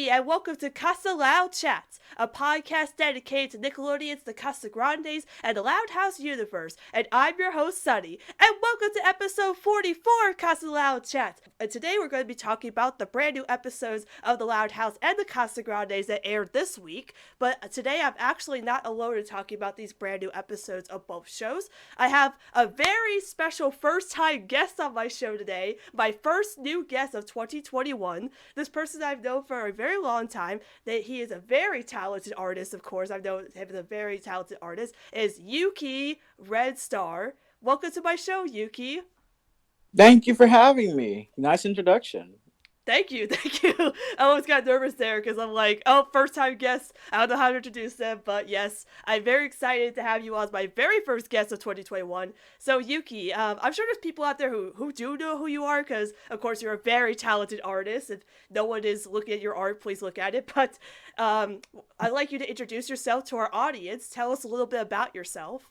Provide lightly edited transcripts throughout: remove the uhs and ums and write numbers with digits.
Yuki, and welcome to Casa Loud Chats, a podcast dedicated to Nickelodeon's The Casagrandes and the Loud House universe. And I'm your host, Sunny, and welcome to episode 44 of Casa Loud Chats. And today we're going to be talking about the brand new episodes of The Loud House and The Casagrandes that aired this week. But today I'm actually not alone in talking about these brand new episodes of both shows. I have a very special first-time guest on my show today, my first new guest of 2021. This person I've known for a very long time, that he is a very talented artist, of course. I've known him as a very talented artist, is Yuki Red Star. Welcome to my show, Yuki. Thank you for having me. Nice introduction. Thank you. I almost got nervous there because I'm like, oh, first time guest. I don't know how to introduce them, but yes, I'm very excited to have you on as my very first guest of 2021. So Yuki, I'm sure there's people out there who do know who you are because, of course, you're a very talented artist. If no one is looking at your art, please look at it. But I'd like you to introduce yourself to our audience. Tell us a little bit about yourself.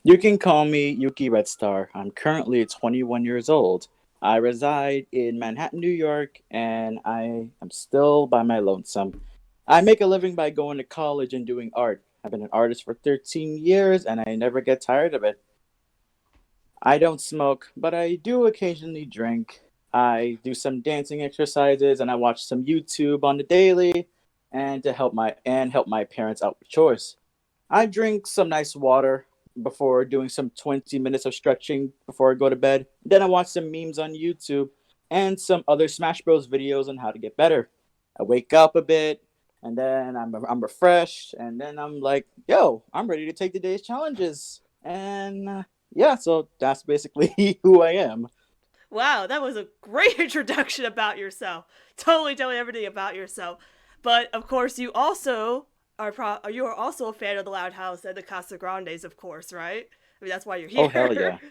You can call me Yuki Red Star. I'm currently 21 years old. I reside in Manhattan, New York, and I am still by my lonesome. I make a living by going to college and doing art. I've been an artist for 13 years, and I never get tired of it. I don't smoke, but I do occasionally drink. I do some dancing exercises, and I watch some YouTube on the daily, and to help my parents out with chores. I drink some nice water before doing some 20 minutes of stretching before I go to bed. Then I watch some memes on YouTube and some other Smash Bros videos on how to get better. I wake up a bit and then I'm refreshed and then I'm like, yo, I'm ready to take the day's challenges. And yeah, so that's basically who I am. Wow, that was a great introduction about yourself. Totally telling everything about yourself. But of course, you are also a fan of the Loud House and the Casa Grandes, of course, right? I mean, that's why you're Oh, hell here. yeah.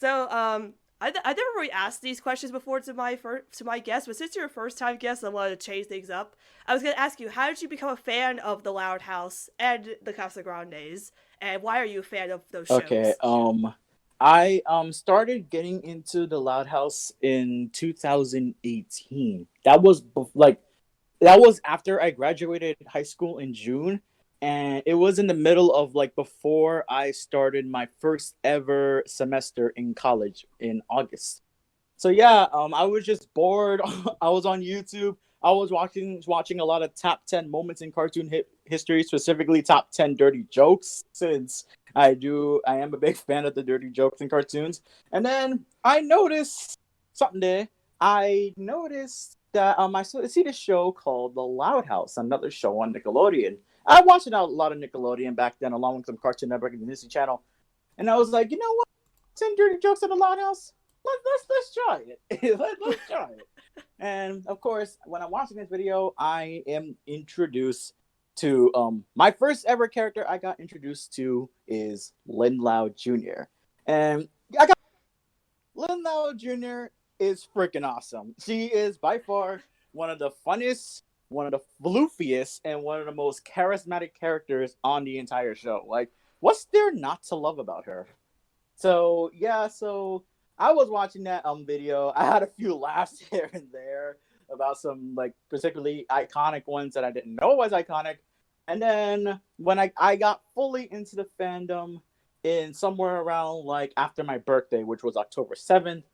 So, I never really asked these questions before to my guests, but since you're a first time guest, I wanted to change things up. I was gonna ask you, how did you become a fan of the Loud House and the Casa Grandes, and why are you a fan of those Okay, shows? I started getting into the Loud House in 2018. That was after I graduated high school in June, and it was in the middle of like before I started my first ever semester in college in August. So yeah, I was just bored. I was on YouTube. I was watching a lot of top 10 moments in cartoon history, specifically top 10 dirty jokes, since I am a big fan of the dirty jokes in cartoons. And then I noticed something there. I noticed that I see this show called The Loud House, another show on Nickelodeon. I watched a lot of Nickelodeon back then, along with some Cartoon Network and the Disney Channel. And I was like, you know what? 10 dirty jokes at The Loud House? Let's try it. Let's try it. And of course, when I'm watching this video, I am introduced to my first ever character I got introduced to is Lin Lao Jr. And I got Lin Lao Jr. is freaking awesome. She is by far one of the funniest, one of the floofiest, and one of the most charismatic characters on the entire show. Like, what's there not to love about her? So yeah, so I was watching that video. I had a few laughs here and there about some like particularly iconic ones that I didn't know was iconic. And then when I got fully into the fandom in somewhere around like after my birthday, which was October 7th,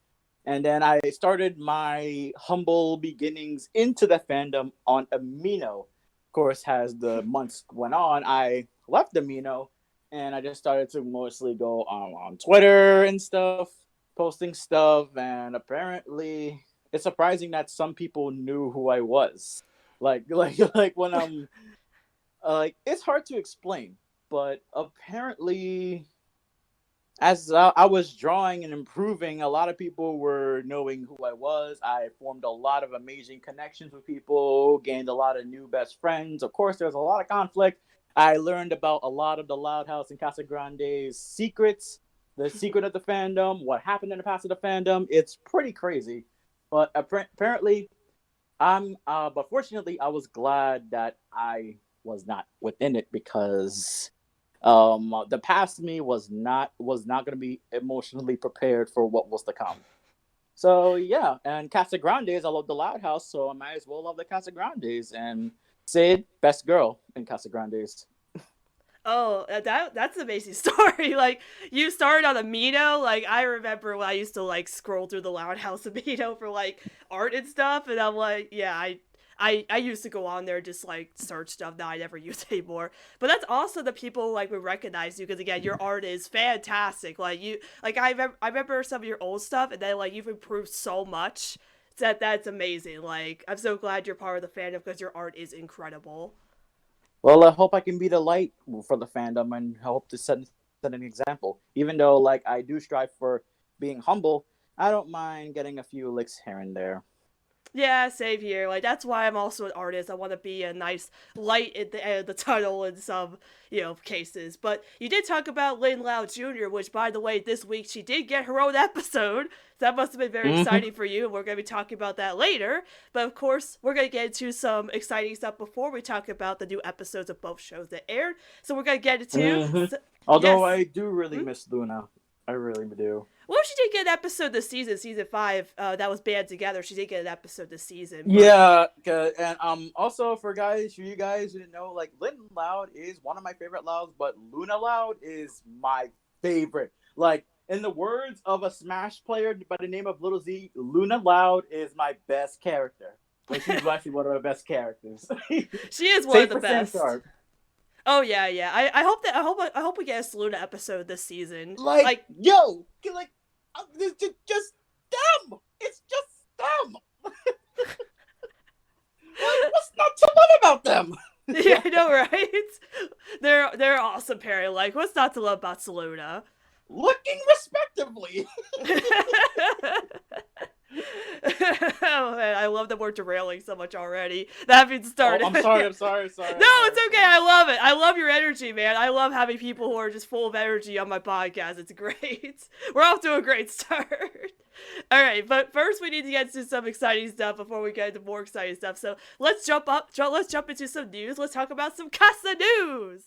and then I started my humble beginnings into the fandom on Amino. Of course, as the months went on, I left Amino and I just started to mostly go on Twitter and stuff, posting stuff. And apparently, it's surprising that some people knew who I was. Like when I'm like, it's hard to explain, but apparently as I was drawing and improving, a lot of people were knowing who I was. I formed a lot of amazing connections with people, gained a lot of new best friends. Of course, there was a lot of conflict. I learned about a lot of the Loud House and Casa Grande's secrets, the secret of the fandom, what happened in the past of the fandom. It's pretty crazy. But apparently, but fortunately, I was glad that I was not within it because the past me was not going to be emotionally prepared for what was to come. So yeah, and Casagrandes, I love the Loud House, so I might as well love the Casagrandes. And Sid, best girl in Casagrandes. Oh, that's an amazing story. Like, you started on Amino. Like, I remember when I used to like scroll through the Loud House Amino for like art and stuff, and I'm like, yeah, I used to go on there and just like search stuff that I never use anymore. But that's also the people like would recognize you because again, your art is fantastic. Like you, like I remember some of your old stuff, and then like you've improved so much that that's amazing. Like, I'm so glad you're part of the fandom because your art is incredible. Well, I hope I can be the light for the fandom, and I hope to set an example. Even though, like, I do strive for being humble, I don't mind getting a few licks here and there. Yeah, same here. Like, that's why I'm also an artist. I want to be a nice light at the end of the tunnel in some, cases. But you did talk about Lynn Lau Jr., which, by the way, this week she did get her own episode. So that must have been very Mm-hmm. exciting for you. We're going to be talking about that later. But of course, we're going to get into some exciting stuff before we talk about the new episodes of both shows that aired. So we're going to get into. Mm-hmm. So, Although yes. I do really miss Luna, I really do. Well, she did get an episode this season, season 5. That was band together. She did get an episode this season. But... Yeah, and also for you guys who didn't know, like Lynn Loud is one of my favorite Louds, but Luna Loud is my favorite. Like in the words of a Smash player by the name of Little Z, Luna Loud is my best character. Like she's actually one of my best characters. She is one of the for Sam best. Sharp. Oh yeah. I hope we get a Luna episode this season. Like yo, like it's just them. It's just them. What's not to love about them? Yeah, I know, right? They're awesome pairing. Like, what's not to love about Saluna? Looking respectively. Oh man, I love that we're derailing so much already. That being started. Oh, I'm sorry. No, it's okay. I love it. I love your energy, man. I love having people who are just full of energy on my podcast. It's great. We're off to a great start. All right, but first we need to get into some exciting stuff before we get into more exciting stuff. So let's jump into some news. Let's talk about some Casa news.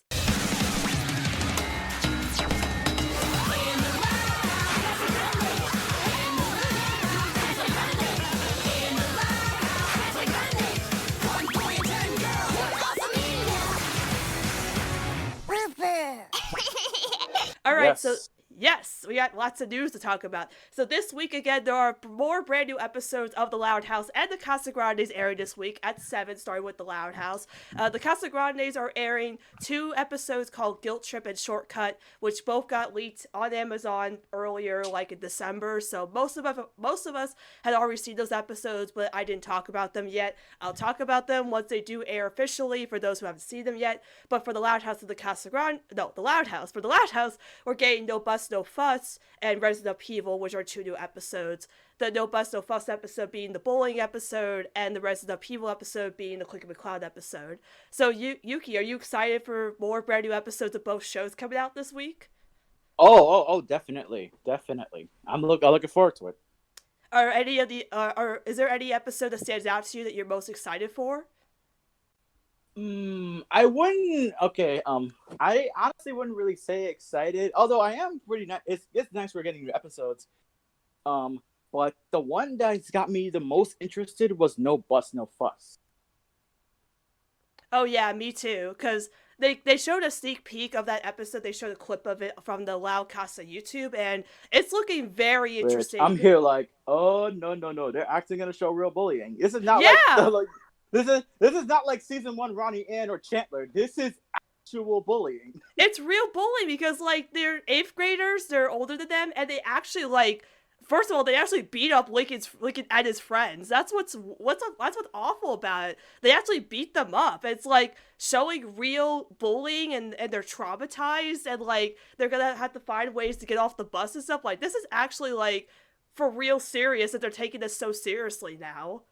All right, so yes, we got lots of news to talk about. So this week, again, there are more brand new episodes of The Loud House and the Casagrandes airing this week at 7, starting with The Loud House. The Casagrandes are airing 2 episodes called Guilt Trip and Shortcut, which both got leaked on Amazon earlier, like in December. So most of us had already seen those episodes, but I didn't talk about them yet. I'll talk about them once they do air officially for those who haven't seen them yet. But for The Loud House and the The Loud House. For The Loud House, we're getting No Bus, No Fuss and Resident Upheaval, which are 2 new episodes. The No Bus, No Fuss episode being the bullying episode, and the Resident Upheaval episode being the Click of McCloud episode. So, Yuki, are you excited for more brand new episodes of both shows coming out this week? Oh, definitely. I'm looking forward to it. Is there any episode that stands out to you that you're most excited for? I wouldn't. Okay. I honestly wouldn't really say excited. Although I am pretty nice. It's nice we're getting new episodes. But the one that's got me the most interested was No Bus, No Fuss. Oh yeah, me too. Cause they showed a sneak peek of that episode. They showed a clip of it from the Loud Casa YouTube, and it's looking very interesting. I'm here like, oh no, they're actually gonna show real bullying. This is not like this is not like season 1 Ronnie Ann or Chandler. This is actual bullying. It's real bullying because like they're 8th graders, they're older than them, and they actually like. First of all, they actually beat up Lincoln and his friends. That's what's awful about it. They actually beat them up. It's like showing real bullying and they're traumatized and like they're gonna have to find ways to get off the bus and stuff. Like this is actually like for real serious that they're taking this so seriously now.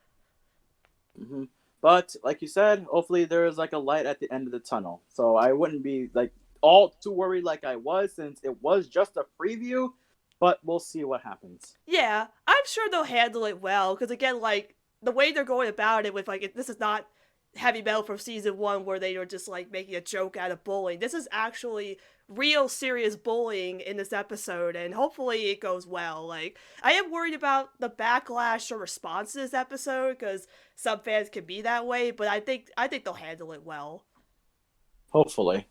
Mm-hmm. But like you said, hopefully there is like a light at the end of the tunnel. So I wouldn't be like all too worried like I was since it was just a preview. But we'll see what happens. Yeah, I'm sure they'll handle it well. Because again, like the way they're going about it with like this is not Heavy Metal from season 1 where they were just like making a joke out of bullying. This is actually real serious bullying in this episode, and hopefully it goes well. Like, I am worried about the backlash or response to this episode because some fans can be that way, but I think they'll handle it well. Hopefully.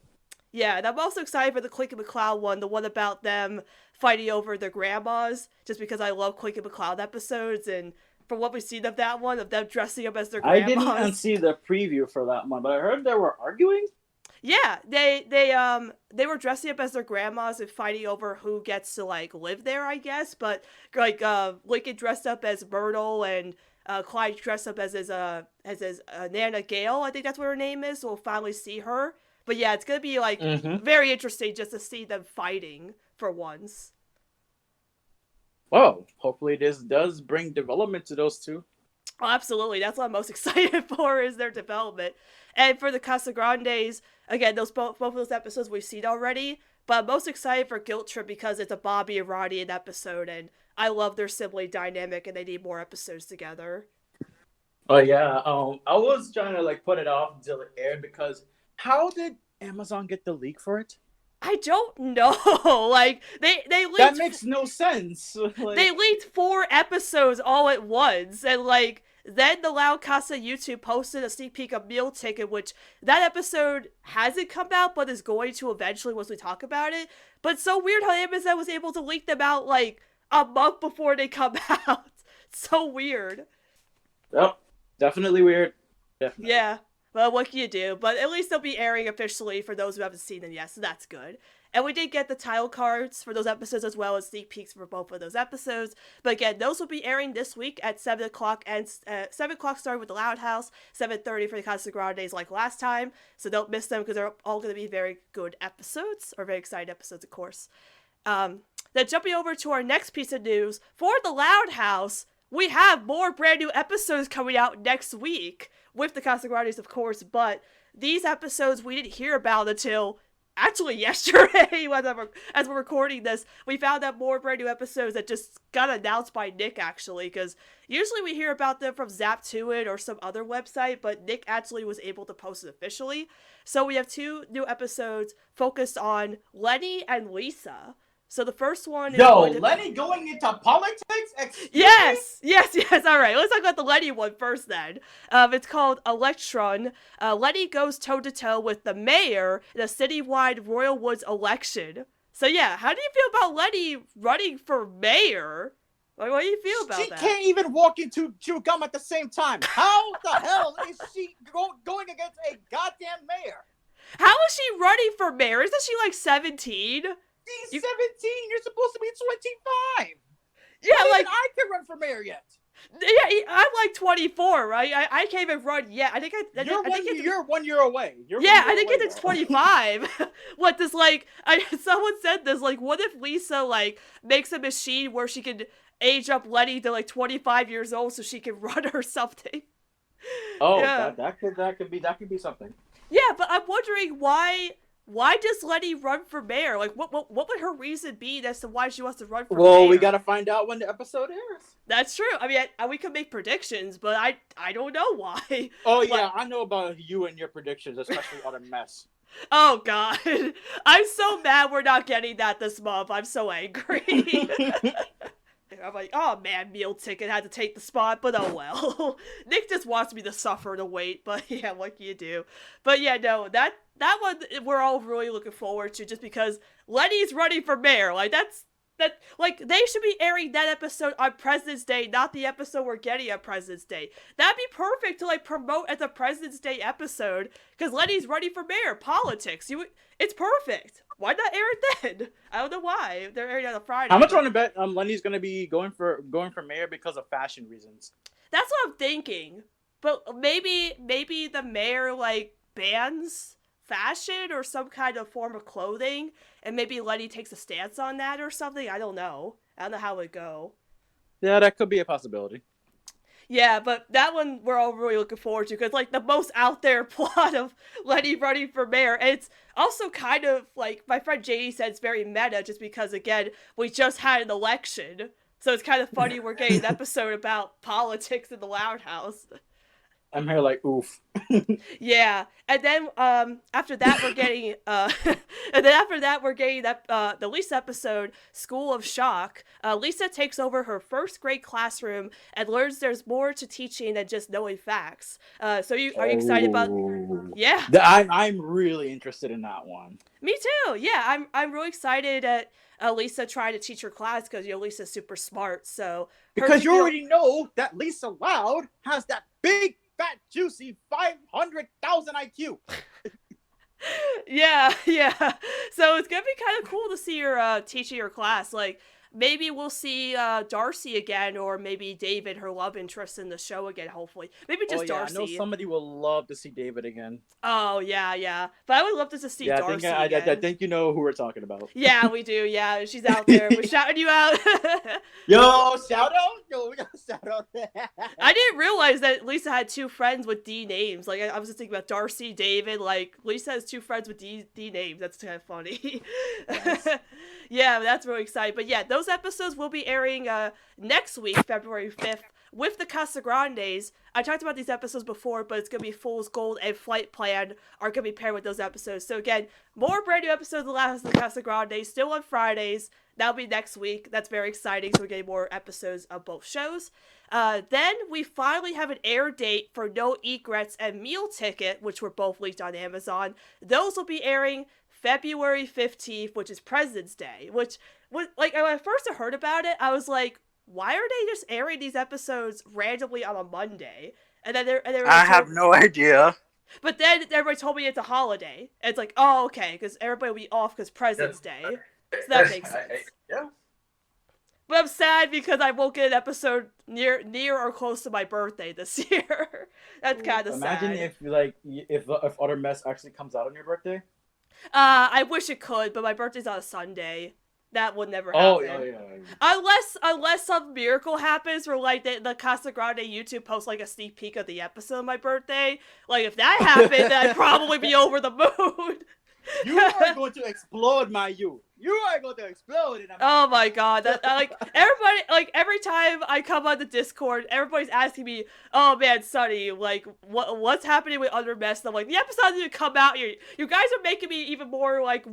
Yeah, and I'm also excited for the Clink and McCloud one, the one about them fighting over their grandmas, just because I love Clink and McCloud episodes, and from what we've seen of that one, of them dressing up as their I grandmas. didn't see the preview for that one, but I heard they were arguing. Yeah, they were dressing up as their grandmas and fighting over who gets to like live there, I guess. But like Lincoln dressed up as Myrtle, and Clyde dressed up as his Nana Gale. I think that's what her name is. So we'll finally see her. But yeah, it's gonna be like very interesting just to see them fighting for once. Well, hopefully this does bring development to those two. Oh, absolutely. That's what I'm most excited for, is their development. And for the Casagrandes, again, both of those episodes we've seen already, but I'm most excited for Guilt Trip because it's a Bobby and Rodian episode, and I love their sibling dynamic, and they need more episodes together. Oh yeah, I was trying to like put it off until it aired because how did Amazon get the leak for it? I don't know. Like they leaked, that makes no sense. Like, they leaked 4 episodes all at once, and like then the Loud Casa YouTube posted a sneak peek of Meal Ticket, which that episode hasn't come out, but is going to eventually once we talk about it. But it's so weird how Amazon was able to leak them out like a month before they come out. It's so weird. Yep, definitely weird. Definitely. Yeah. Well, what can you do? But at least they'll be airing officially for those who haven't seen them yet, so that's good. And we did get the title cards for those episodes as well as sneak peeks for both of those episodes. But again, those will be airing this week at 7 o'clock, and 7 o'clock starting with the Loud House, 7:30 for the Casagrandes like last time. So don't miss them because they're all going to be very good episodes, or very exciting episodes, of course. Then jumping over to our next piece of news, for the Loud House, we have more brand new episodes coming out next week. With the Casagrandes, of course, but these episodes we didn't hear about until actually yesterday as we're recording this. We found out more brand new episodes that just got announced by Nick, actually, because usually we hear about them from Zap2It or some other website, but Nick actually was able to post it officially. So we have 2 new episodes focused on Lenny and Lisa. So the first one is Lenny going into politics? Yes. All right, let's talk about the Lenny one first then. It's called Electron. Lenny goes toe-to-toe with the mayor in a citywide Royal Woods election. So yeah, how do you feel about Lenny running for mayor? Like, what do you feel about that? She can't even walk into chew gum at the same time. How the hell is she going against a goddamn mayor? How is she running for mayor? Isn't she like 17? She's 17. You're supposed to be 25. Yeah, Not like even I can run for mayor yet. Yeah, I'm like 24, right? I can't even run yet. I think you're 1 year away. I think it's 25. What does someone said this, like, what if Lisa like makes a machine where she can age up Lenny to like 25 years old so she can run or something? Oh, yeah. that could be something. Yeah, but I'm wondering why does Lenny run for mayor? Like, what would her reason be as to why she wants to run for mayor? Well, we gotta find out when the episode airs. That's true. I mean, we could make predictions, but I don't know why. Oh, yeah, I know about you and your predictions, especially on a mess. Oh, God. I'm so mad we're not getting that this month. I'm so angry. I'm like, oh man, Meal Ticket had to take the spot, but oh well. Nick just wants me to suffer to wait, but yeah, what can you do? But yeah, no, that one we're all really looking forward to, just because Lenny's running for mayor. Like like they should be airing that episode on President's Day, not the episode we're getting on President's Day. That'd be perfect to like promote as a President's Day episode, because Lenny's running for mayor. Politics, it's perfect. Why not air it then? I don't know why they're airing on a Friday. How much want to bet Lenny's gonna be going for mayor because of fashion reasons? That's what I'm thinking. But maybe the mayor like bans fashion or some kind of form of clothing, and maybe Lenny takes a stance on that or something. I don't know how it would go. Yeah, that could be a possibility. Yeah, but that one we're all really looking forward to, because like the most out there plot of Lenny running for mayor, and it's also kind of like my friend JD said, it's very meta, just because again we just had an election, so it's kind of funny we're getting an episode about politics in the Loud House. I'm here like, oof. Yeah, and then after that we're getting that the Lisa episode, School of Shock. Lisa takes over her first grade classroom and learns there's more to teaching than just knowing facts. So are you excited about? Oh. Yeah, I'm really interested in that one. me too. Yeah, I'm really excited at Lisa trying to teach her class because Lisa's super smart. So Because you already know that Lisa Loud has that big, fat, juicy 500,000 IQ. Yeah, yeah. So it's gonna be kind of cool to see her teaching her class. Like maybe we'll see Darcy again, or maybe David, her love interest in the show again. Hopefully, maybe just Darcy. I know somebody will love to see David again. Oh yeah, yeah. But I would love to see Darcy again. I think you know who we're talking about. Yeah, we do. Yeah, she's out there. We're shouting you out. Yo, shout out! Yo, we got a shout out. I didn't realize that Lisa had two friends with D names. Like I was just thinking about Darcy, David. Like Lisa has two friends with D names. That's kind of funny. Nice. Yeah, that's really exciting. But yeah, those episodes will be airing next week, February 5th, with the Casagrandes. I talked about these episodes before, but it's going to be Fool's Gold and Flight Plan are going to be paired with those episodes. So again, more brand new episodes of The Last of the Casagrandes, still on Fridays. That'll be next week. That's very exciting. So we're getting more episodes of both shows. Then we finally have an air date for No Egrets and Meal Ticket, which were both leaked on Amazon. Those will be airing February 15th, which is President's Day, which was like, when I first heard about it, I was like, why are they just airing these episodes randomly on a Monday? And then I have no idea. But then everybody told me it's a holiday. And it's like, oh, okay, because everybody will be off because President's Day. So that makes sense. Yeah. But I'm sad because I won't get an episode near or close to my birthday this year. That's kind of sad. Imagine if Utter Mess actually comes out on your birthday. I wish it could, but my birthday's on a Sunday. That would never happen. Oh, yeah. Unless some miracle happens where, like, the Casagrande YouTube posts, like, a sneak peek of the episode of my birthday. Like, if that happened, then I'd probably be over the moon. You are going to explode, my you. You are going to explode. Oh my god! Everybody, like every time I come on the Discord, everybody's asking me, "Oh man, Sunny, like what's happening with Under Mess?" And I'm like, the episode didn't even come out yet. You guys are making me even more like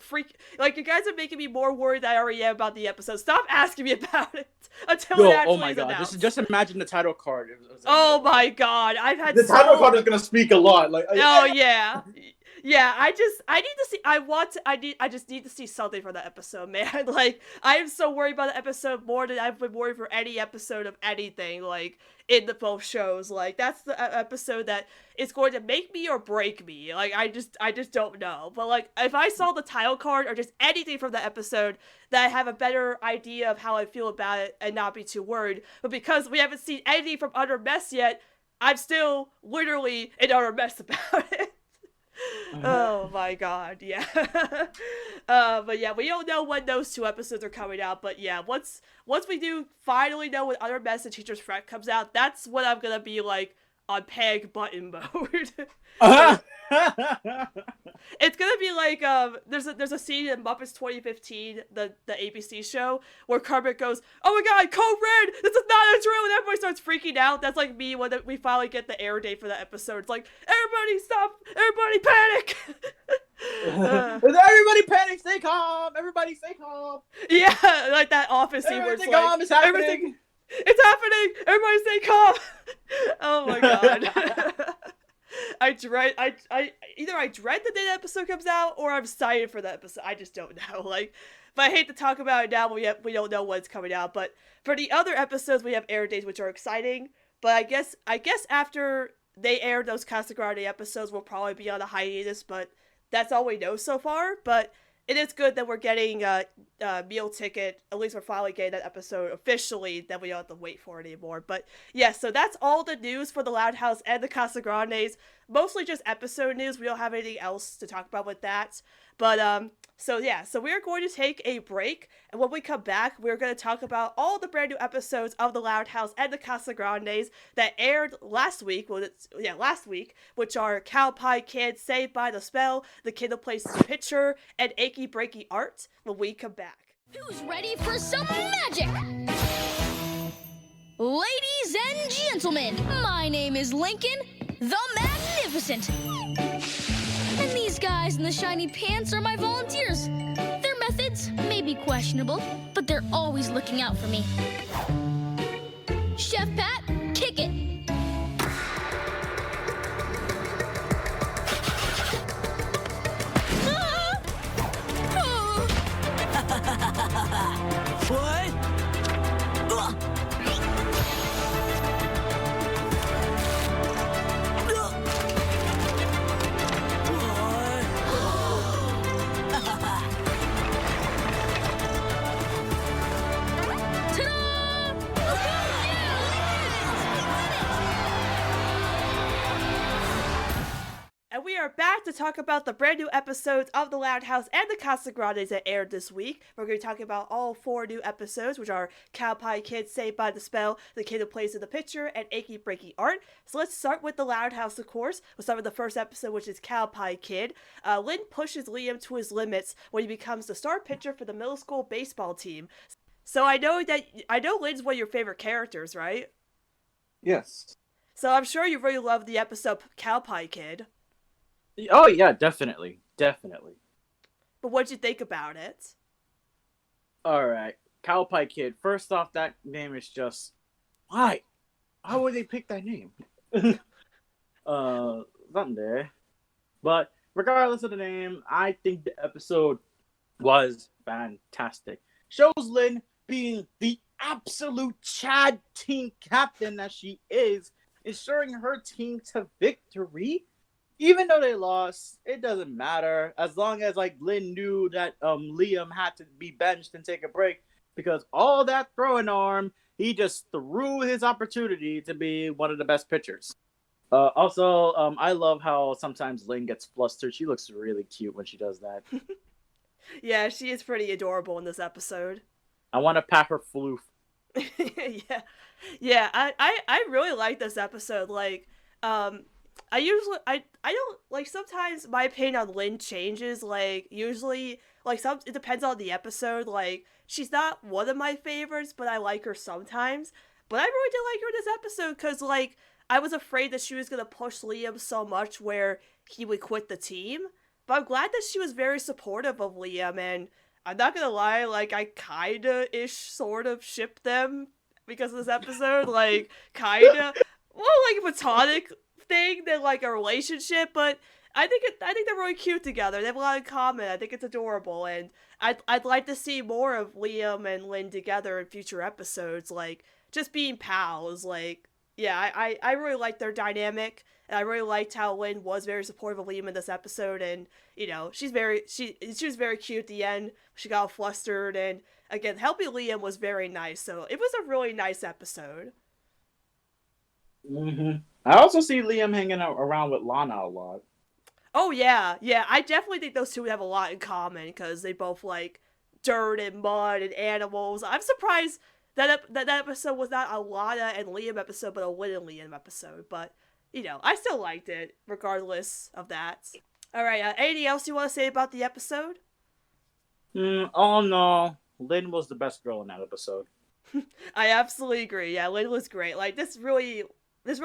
freak. Like you guys are making me more worried than I already am about the episode. Stop asking me about it until it actually oh my is god! announced. Just imagine the title card. Oh my god! I've had the title card is gonna speak a lot. Like oh yeah. Yeah, I just need to see something from that episode, man. Like, I am so worried about the episode more than I've been worried for any episode of anything, like, in the both shows. Like, that's the episode that is going to make me or break me. Like, I just don't know. But, like, if I saw the title card or just anything from the episode, that I have a better idea of how I feel about it and not be too worried. But because we haven't seen anything from Utter Mess yet, I'm still literally in utter mess about it. Oh my god, yeah. But yeah, we don't know when those two episodes are coming out, but yeah, once we do finally know when Utter Mess and Teacher's Fret comes out, that's when I'm gonna be like on panic button mode. It's gonna be like there's a scene in Muppets 2015, the ABC show, where Kermit goes, "Oh my god, Code Red! This is not a drill!" and everybody starts freaking out. That's like me when we finally get the air date for the episode. It's like, everybody stop! Everybody panic! Everybody panic! Stay calm! Everybody stay calm! Yeah, like that office scene where it's like, calm, it's happening. Everything, it's happening! Everybody stay calm! Oh my god. I dread the day the episode comes out, or I'm excited for the episode. I just don't know. Like, but I hate to talk about it now. We don't know when it's coming out. But for the other episodes, we have air dates, which are exciting. But I guess after they air those Casagrande episodes, we'll probably be on a hiatus. But that's all we know so far. But it is good that we're getting Meal Ticket. At least we're finally getting that episode officially, that we don't have to wait for it anymore. But yeah, so that's all the news for the Loud House and the Casagrandes. Mostly just episode news. We don't have anything else to talk about with that. But so yeah, so we're going to take a break, and when we come back, we're going to talk about all the brand new episodes of the Loud House and the Casagrandes that aired last week. Last week, which are Cow Pie Kid, Saved by the Spell, The Kid Who Plays the Pitcher, and Achy Breaky Art. When we come back, who's ready for some magic? Ladies Ladies and gentlemen, my name is Lincoln, the Magnificent. And these guys in the shiny pants are my volunteers. Their methods may be questionable, but they're always looking out for me. Chef Pat, kick it. What? And we are back to talk about the brand new episodes of The Loud House and the Casagrandes that aired this week. We're going to be talking about all 4 new episodes, which are Cow Pie Kid, Saved by the Spell, The Kid Who Plays in the Picture, and Achy Breaky Art. So let's start with The Loud House, of course. We'll start with the first episode, which is Cow Pie Kid. Lynn pushes Liam to his limits when he becomes the star pitcher for the middle school baseball team. So I know Lynn's one of your favorite characters, right? Yes. So I'm sure you really loved the episode Cow Pie Kid. Oh yeah, definitely. But what'd you think about it? All right, Cow Pie Kid. First off, that name is just why? How would they pick that name? Something there. But regardless of the name, I think the episode was fantastic. Shows Lynn being the absolute Chad team captain that she is, ensuring her team to victory. Even though they lost, it doesn't matter. As long as Lynn knew that Liam had to be benched and take a break, because all that throwing arm, he just threw his opportunity to be one of the best pitchers. Also, I love how sometimes Lynn gets flustered. She looks really cute when she does that. Yeah, she is pretty adorable in this episode. I want to pat her floof. Yeah. I really like this episode. I don't sometimes my opinion on Lynn changes. Usually it depends on the episode. She's not one of my favorites, but I like her sometimes. But I really did like her in this episode because I was afraid that she was gonna push Liam so much where he would quit the team. But I'm glad that she was very supportive of Liam, and I'm not gonna lie, I kinda-ish sort of shipped them because of this episode. Kinda more platonic thing than a relationship, but I think they're really cute together. They have a lot in common. I think it's adorable, and I'd like to see more of Liam and Lynn together in future episodes, just being pals. I really liked their dynamic, and I really liked how Lynn was very supportive of Liam in this episode, and she was very cute at the end. She got all flustered, and again, helping Liam was very nice. So it was a really nice episode. Mm-hmm. I also see Liam hanging out around with Lana a lot. Oh yeah. I definitely think those two have a lot in common because they both like dirt and mud and animals. I'm surprised that episode was not a Lana and Liam episode, but a Lynn and Liam episode. But I still liked it regardless of that. All right. Anything else you want to say about the episode? Oh no, Lynn was the best girl in that episode. I absolutely agree. Yeah, Lynn was great. This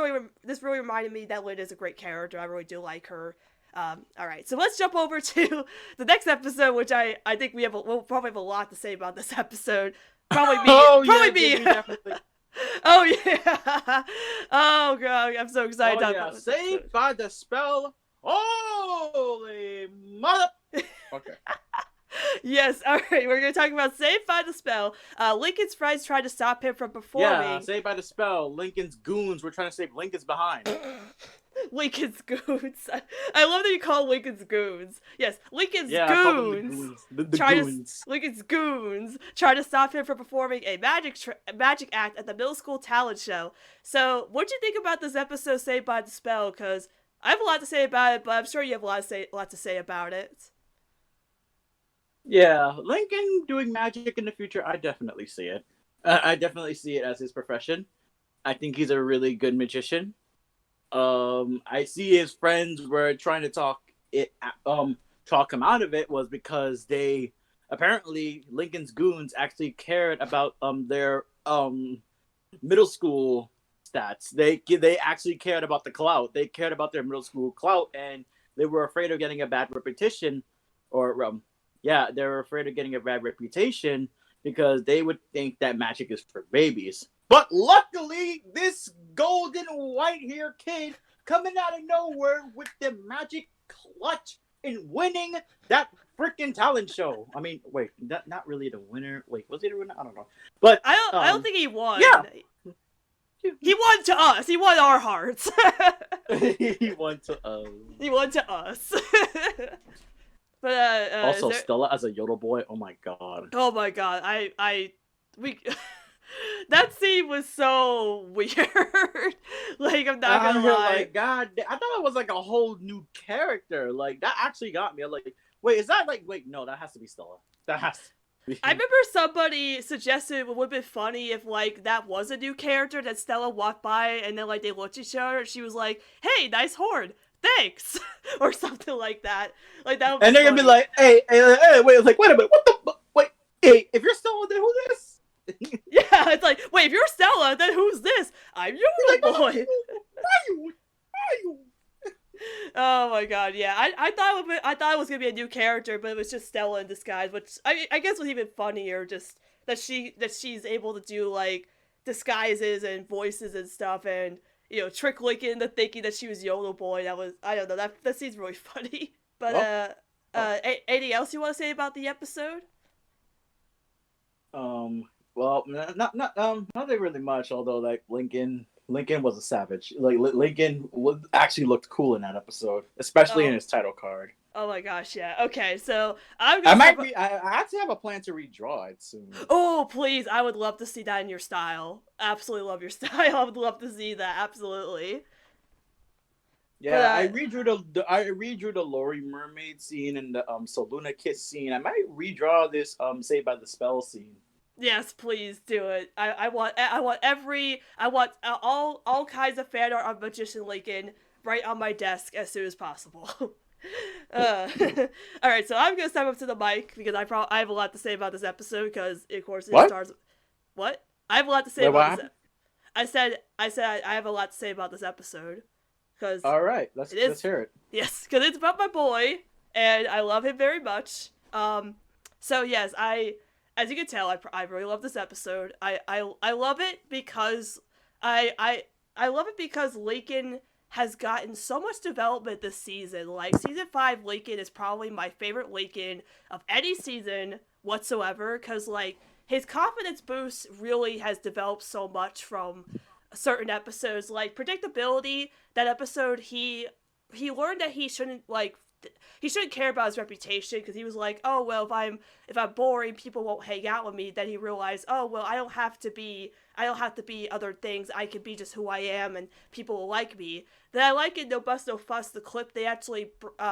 really reminded me that Lynn is a great character. I really do like her. All right, so let's jump over to the next episode, which I think we'll probably have a lot to say about this episode. Probably me. Definitely. Oh yeah. Oh god, I'm so excited. Oh yeah, Saved by the Spell. Holy mother. Okay. Yes, all right, we're going to talk about Saved by the Spell. Lincoln's friends tried to stop him from performing. Yeah, Saved by the Spell. Lincoln's goons were trying to save Lincoln's behind. Lincoln's goons. I love that you call Lincoln's goons. Yes, Lincoln's goons. I call them the goons. Lincoln's goons try to stop him from performing a magic act at the middle school talent show. So, what'd you think about this episode, Saved by the Spell? Because I have a lot to say about it, but I'm sure you have a lot to say about it. Yeah, Lincoln doing magic in the future, I definitely see it. I definitely see it as his profession. I think he's a really good magician. I see his friends were trying to talk him out of it was because they apparently Lincoln's goons actually cared about their middle school stats. They actually cared about the clout. They cared about their middle school clout, and they were afraid of getting a bad reputation, or they were afraid of getting a bad reputation because they would think that magic is for babies. But luckily, this golden white hair kid coming out of nowhere with the magic clutch and winning that freaking talent show. I mean, wait, not really the winner. Wait, was he the winner? I don't know. But I don't think he won. Yeah. He won to us. He won our hearts. He won to us. He won to us. But also, Stella as a Yodel boy. Oh my god. Oh my god. We. That scene was so weird. Like, I'm not gonna lie. Like, God, I thought it was like a whole new character. Like, that actually got me. I'm like, wait, is that like? Wait, no, that has to be Stella. That has to be. I remember somebody suggested it would be funny if, like, that was a new character that Stella walked by and then, like, they looked at each other and she was like, hey, nice horn. Thanks. Or something like that. Like, that would be And they're funny. gonna be like, hey, wait, like, wait a minute, what the, wait, hey, if you're Stella, then who this? Yeah, it's like, wait, if you're Stella, then who's this? I'm your boy. Why you? Oh my god, yeah. I thought it was gonna be a new character, but it was just Stella in disguise, which I guess was even funnier. Just that she's able to do like disguises and voices and stuff, and trick Lincoln into thinking that she was Yodel Boy. That was, I don't know, that seems really funny. But anything else you want to say about the episode? Well, nothing really much. Although, like, Lincoln was a savage. Like, Lincoln actually looked cool in that episode, especially in his title card. Oh my gosh, yeah. Okay, so I actually have a plan to redraw it soon. Oh, please! I would love to see that in your style. Absolutely love your style. I would love to see that. Absolutely. Yeah, but, I redrew the Lori Mermaid scene and the Soluna kiss scene. I might redraw this Saved by the Spell scene. Yes, please do it. I want all kinds of fan art of Magician Lincoln right on my desk as soon as possible. All right, so I'm gonna step up to the mic because I have a lot to say about this episode because of course it stars. What? I have a lot to say about this. I said I have a lot to say about this episode because. All right, let's hear it. Yes, because it's about my boy and I love him very much. So yes, as you can tell, I really love this episode. I love it because I love it because Lincoln has gotten so much development this season. Like, season 5 Lincoln is probably my favorite Lincoln of any season whatsoever, because, like, his confidence boost really has developed so much from certain episodes. Like, predictability, that episode, he learned that he shouldn't care about his reputation, because he was like, oh, well, if I'm boring, people won't hang out with me. Then he realized, oh, well, I don't have to be other things. I can be just who I am, and people will like me. Then I like in No Bus No Fuss, the clip, they actually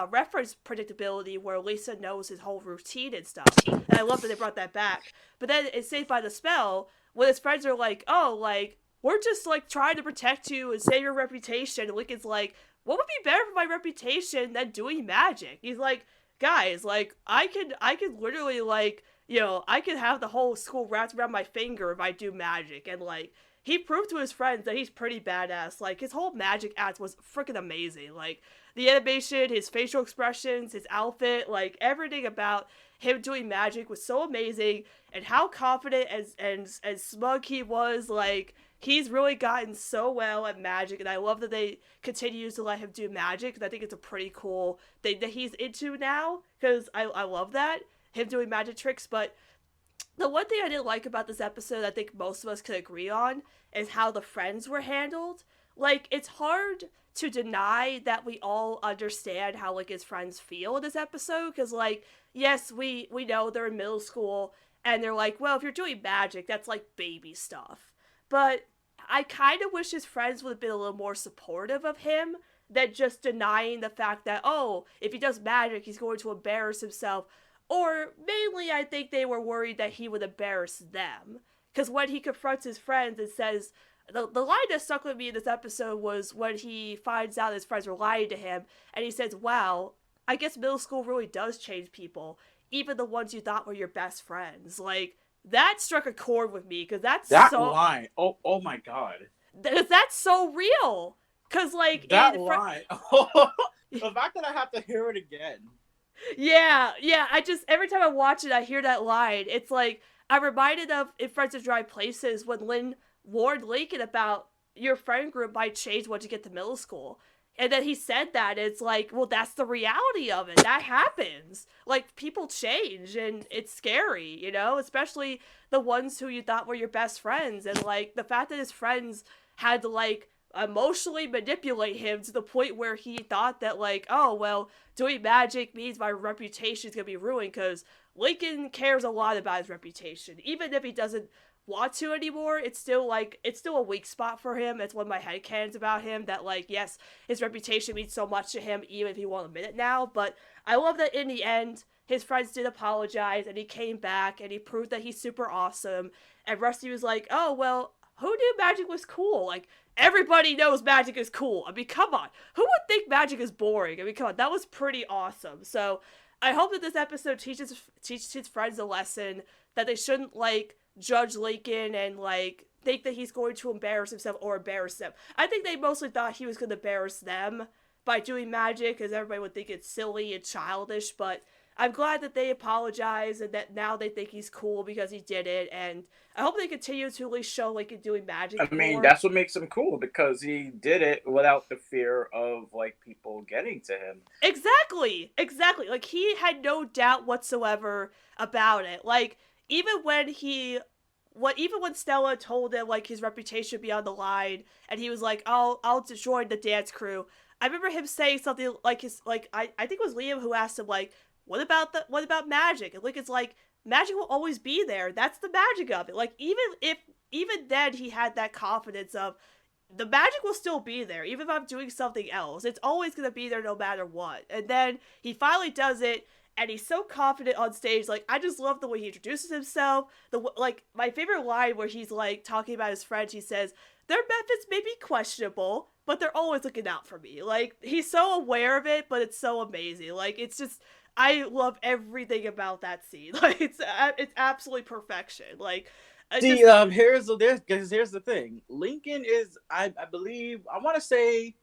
reference predictability, where Lisa knows his whole routine and stuff. And I love that they brought that back. But then in Saved by the Spell, when his friends are like, oh, like, we're just, like, trying to protect you and save your reputation, and Lincoln's like, what would be better for my reputation than doing magic? He's like, guys, like, I could literally, like, I could have the whole school wrapped around my finger if I do magic. And, like, he proved to his friends that he's pretty badass. Like, his whole magic act was freaking amazing. Like, the animation, his facial expressions, his outfit, like, everything about him doing magic was so amazing. And how confident and smug he was, like, he's really gotten so well at magic, and I love that they continue to let him do magic, and I think it's a pretty cool thing that he's into now, because I love that, him doing magic tricks. But the one thing I didn't like about this episode, I think most of us could agree on, is how the friends were handled. Like, it's hard to deny that we all understand how, like, his friends feel in this episode, because, like, yes, we know they're in middle school, and they're like, well, if you're doing magic, that's, like, baby stuff. But I kind of wish his friends would have been a little more supportive of him than just denying the fact that, oh, if he does magic, he's going to embarrass himself. Or mainly, I think they were worried that he would embarrass them. Because when he confronts his friends and says, the line that stuck with me in this episode was when he finds out his friends were lying to him, and he says, wow, I guess middle school really does change people, even the ones you thought were your best friends. Like, that struck a chord with me, because that line. Oh my god. That's so real. Cause like That line. The fact that I have to hear it again. Yeah. I just every time I watch it, I hear that line. It's like I'm reminded of in Friends of Dry Places when Lynn warned Lincoln about your friend group might change once you get to middle school. And then he said that it's like, well, that's the reality of it. That happens. Like people change, and it's scary, especially the ones who you thought were your best friends. And like the fact that his friends had to like emotionally manipulate him to the point where he thought that like, oh well, doing magic means my reputation is gonna be ruined, because Lincoln cares a lot about his reputation, even if he doesn't want to anymore. It's still a weak spot for him. It's one of my headcanons about him, that like, yes, his reputation means so much to him even if he won't admit it now. But I love that in the end his friends did apologize and he came back and he proved that he's super awesome. And Rusty was like, oh well, who knew magic was cool? Like, everybody knows magic is cool. I mean, come on. Who would think magic is boring? I mean, come on. That was pretty awesome. So I hope that this episode teaches his friends a lesson that they shouldn't like judge Lincoln and like think that he's going to embarrass himself or embarrass them. I think they mostly thought he was going to embarrass them by doing magic, because everybody would think it's silly and childish. But I'm glad that they apologized and that now they think he's cool because he did it. And I hope they continue to at least show Lincoln doing magic. I mean, that's what makes him cool, because he did it without the fear of like people getting to him. Exactly. Like he had no doubt whatsoever about it. Like even when Stella told him like his reputation would be on the line, and he was like, I'll join the dance crew. I remember him saying something like I think it was Liam who asked him like, what about magic? And Lincoln's like, magic will always be there. That's the magic of it. Like even then he had that confidence of the magic will still be there even if I'm doing something else. It's always gonna be there no matter what. And then he finally does it, and he's so confident on stage. Like, I just love the way he introduces himself. Like my favorite line where he's like talking about his friends. He says, "Their methods may be questionable, but they're always looking out for me." Like he's so aware of it, but it's so amazing. Like it's just. I love everything about that scene. Like it's absolutely perfection. Like here's the thing. Lincoln is, I believe, I want to say,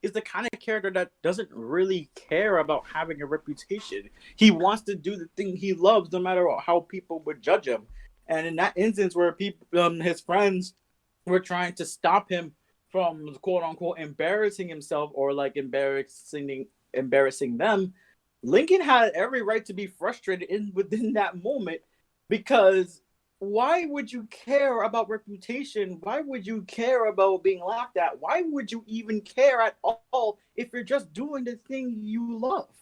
is the kind of character that doesn't really care about having a reputation. He wants to do the thing he loves, no matter how people would judge him. And in that instance, where people, his friends, were trying to stop him from quote unquote embarrassing himself or like embarrassing them, Lincoln had every right to be frustrated within that moment, because why would you care about reputation? Why would you care about being laughed at? Why would you even care at all if you're just doing the thing you love?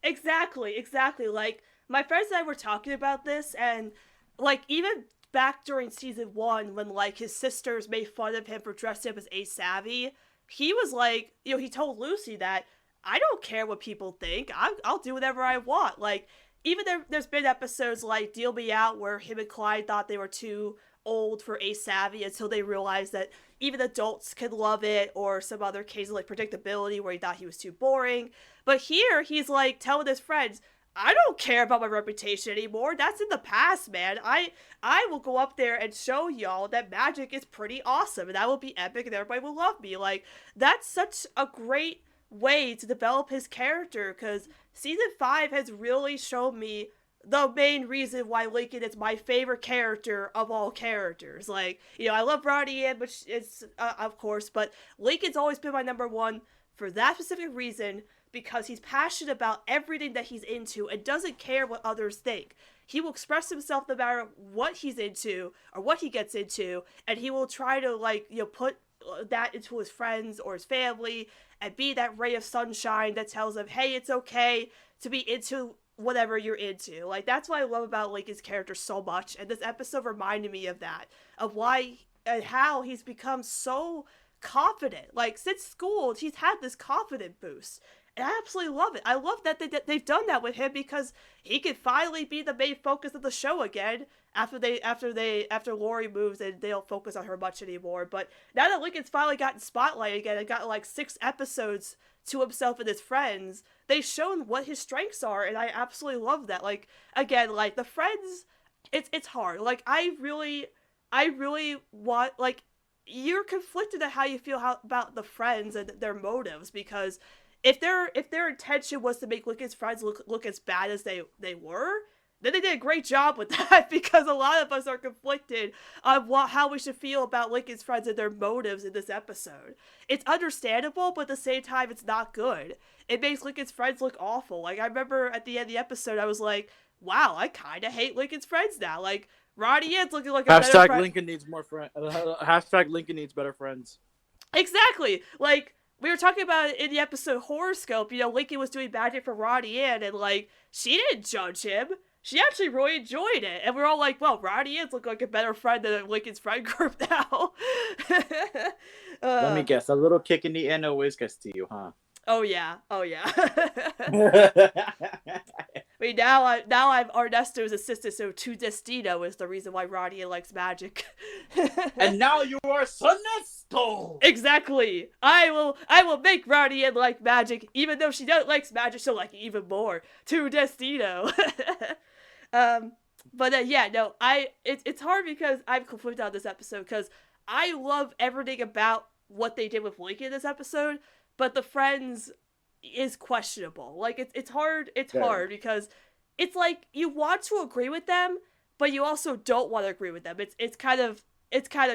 Exactly. Like, my friends and I were talking about this, and like even back during season 1 when like his sisters made fun of him for dressing up as Ace Savvy, he was like, he told Lucy that I don't care what people think. I'll do whatever I want. Like, even there's been episodes like Deal Me Out where him and Clyde thought they were too old for Ace Savvy until they realized that even adults can love it, or some other cases like Predictability where he thought he was too boring. But here, he's like telling his friends, I don't care about my reputation anymore. That's in the past, man. I will go up there and show y'all that magic is pretty awesome, and that will be epic, and everybody will love me. Like, that's such a great way to develop his character, because season 5 has really shown me the main reason why Lincoln is my favorite character of all characters. Like, I love Ronnie Ann, which is of course, but Lincoln's always been my number one for that specific reason, because he's passionate about everything that he's into and doesn't care what others think. He will express himself no matter what he's into or what he gets into, and he will try to put that into his friends or his family and be that ray of sunshine that tells them, hey, it's okay to be into whatever you're into. Like, that's what I love about Lincoln's character so much, and this episode reminded me of that, of why and how he's become so confident. Like, since school, he's had this confident boost, and I absolutely love it. I love that they've done that with him, because he can finally be the main focus of the show again after Lori moves and they don't focus on her much anymore. But now that Lincoln's finally gotten spotlight again and got like 6 episodes to himself and his friends, they've shown what his strengths are, and I absolutely love that. Like, again, like the friends, it's hard. Like, I really want, like, you're conflicted at how you feel about the friends and their motives, because if their intention was to make Lincoln's friends look as bad as they were, then they did a great job with that, because a lot of us are conflicted on how we should feel about Lincoln's friends and their motives in this episode. It's understandable, but at the same time, it's not good. It makes Lincoln's friends look awful. Like, I remember at the end of the episode, I was like, wow, I kind of hate Lincoln's friends now. Like, Ronnie Ann's looking like a better friend. Lincoln needs more friends. Hashtag Lincoln needs better friends. Exactly. Like, we were talking about it in the episode Horoscope, Lincoln was doing magic for Ronnie Ann, and, like, she didn't judge him. She actually really enjoyed it. And we're all like, well, Ronnie Ann's look like a better friend than Lincoln's friend group now. Let me guess. A little kick in the end always gets to you, huh? Oh, yeah. I mean, now I'm Ernesto's assistant, so Tu Destino is the reason why Ronnie Ann likes magic. And now you are Sonesto! Exactly. I will make Ronnie Ann like magic, even though she doesn't like magic, she'll like it even more. Tu Destino. It's hard because I'm conflicted on this episode, because I love everything about what they did with Lincoln in this episode, but the friends is questionable. Like, it's hard because it's like you want to agree with them, but you also don't want to agree with them. It's kind of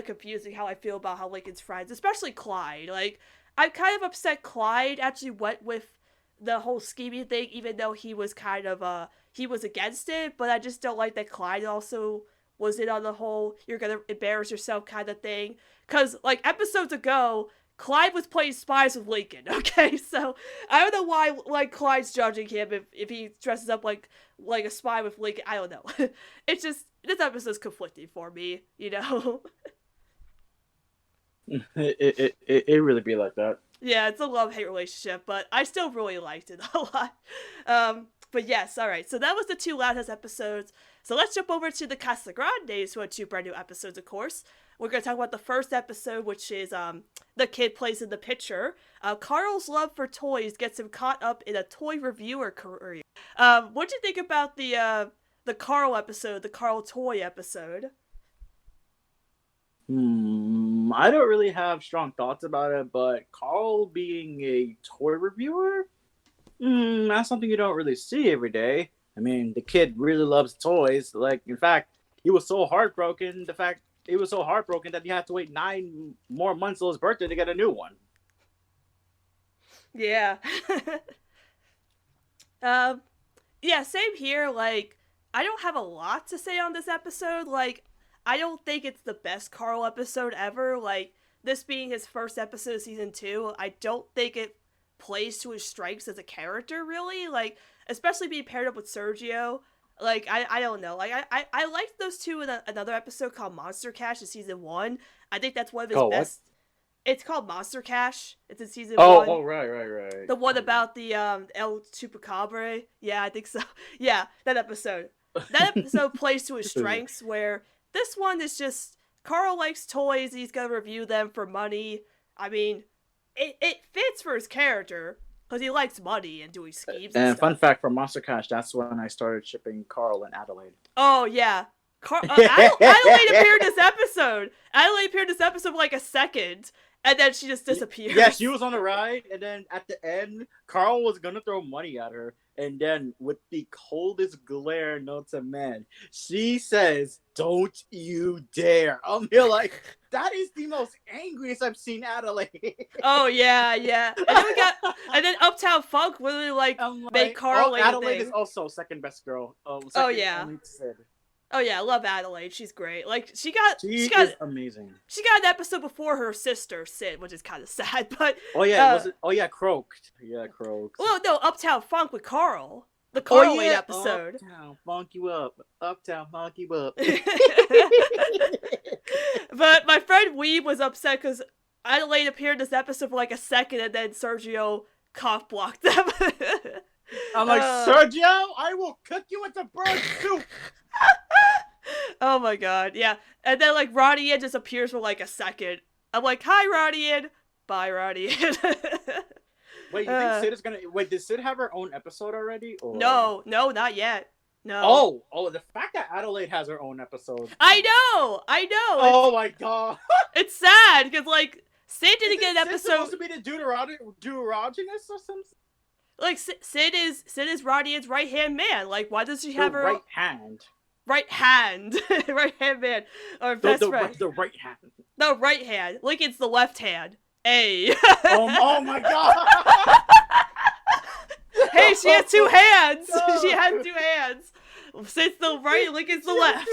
confusing how I feel about how Lincoln's friends, especially Clyde. Like, I'm kind of upset Clyde actually went with the whole scheming thing, even though he was kind of he was against it, but I just don't like that Clyde also was in on the whole you're gonna embarrass yourself kind of thing. Because, like, episodes ago, Clyde was playing spies with Lincoln, okay? So, I don't know why, like, Clyde's judging him if he dresses up like a spy with Lincoln. I don't know. It's just, this episode's conflicting for me, It really be like that. Yeah, it's a love-hate relationship, but I still really liked it a lot. But yes, alright, so that was the 2 Loud House episodes. So let's jump over to the Casagrandes, who had 2 brand new episodes, of course. We're going to talk about the first episode, which is The Kid Plays in the Picture. Carl's love for toys gets him caught up in a toy reviewer career. What'd you think about the Carl episode, the Carl toy episode? I don't really have strong thoughts about it, but Carl being a toy reviewer, that's something you don't really see every day. I mean, the kid really loves toys. Like, in fact, he was so heartbroken. that he had to wait 9 more months till his birthday to get a new one. Yeah. Yeah, same here. Like, I don't have a lot to say on this episode. Like, I don't think it's the best Carl episode ever. Like, this being his first episode of season 2, I don't think it plays to his strengths as a character, really. Like, especially being paired up with Sergio. Like, I don't know. Like, I liked those two in another episode called Monster Cash in season 1. I think that's one of his best. What? It's called Monster Cash. It's in season 1. Oh, right. The one about the El Chupacabra. Yeah, I think so. Yeah, that episode. That episode plays to his strengths, where this one is just, Carl likes toys, he's gonna review them for money. I mean, it fits for his character, because he likes money and doing schemes and stuff. Fun fact for Monster Cash, that's when I started shipping Carl and Adelaide. Oh, yeah. Adelaide appeared in this episode. Adelaide appeared in this episode for like a second, and then she just disappeared. Yeah, she was on the ride, and then at the end, Carl was gonna throw money at her, and then with the coldest glare known to man, she says, "Don't you dare!" I'm here like, that is the most angriest I've seen Adelaide. Oh yeah. And then Uptown Funk literally made Carl. Adelaide is also second best girl. Yeah. Oh yeah, I love Adelaide. She's great. Like, she is amazing. She got an episode before her sister Sid, which is kind of sad. But Croaked. Yeah, Croaked. Well, no, Uptown Funk with Carl. The Carl episode. Uptown Funk you up. Uptown Funk you up. But my friend Weeb was upset because Adelaide appeared in this episode for like a second, and then Sergio cock blocked them. I'm like, Sergio, I will cook you into bird soup. Oh my god, yeah. And then, like, Ronnie Ann just appears for like a second. I'm like, hi, Ronnie Ann. Bye, Ronnie Ann. Wait, you think Sid is gonna... Wait, did Sid have her own episode already? Or... No, not yet. No. Oh, the fact that Adelaide has her own episode. I know. Oh my god. It's sad because like Sid didn't get an Sid episode. supposed to be the deuterogenous or something. Like Sid is Rodian's right hand man. Like why does she have her right hand? Right hand, right hand man, or best friend. The right hand. The right hand. Lincoln's the left hand. Hey. Oh my god. Hey, she has two hands. No. She has two hands. Sid's the right, Lincoln's the left.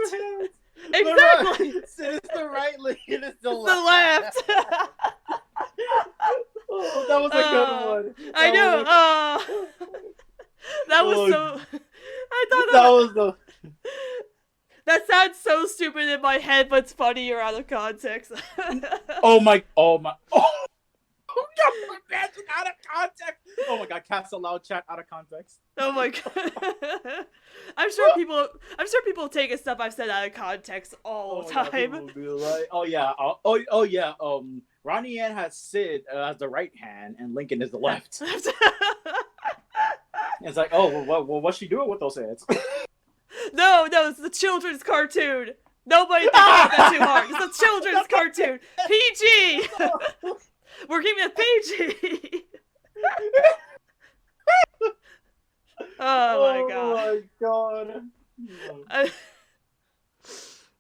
Exactly. Exactly. Sid is the right, Lincoln is the The left. left. Oh, that was a good one. I know. That was so. I thought that was the. That sounds so stupid in my head, but it's funny or out of context. Oh my. Imagine out of context. Oh my god, cast a loud chat out of context. Oh my god. I'm sure people take stuff I've said out of context all the time. God, be like, Ronnie Ann has Sid as the right hand and Lincoln is the left. It's like, oh, well, what's she doing with those hands? No, it's the children's cartoon. Nobody think about that too hard. It's a children's cartoon. PG. We're keeping it PG. Oh my god.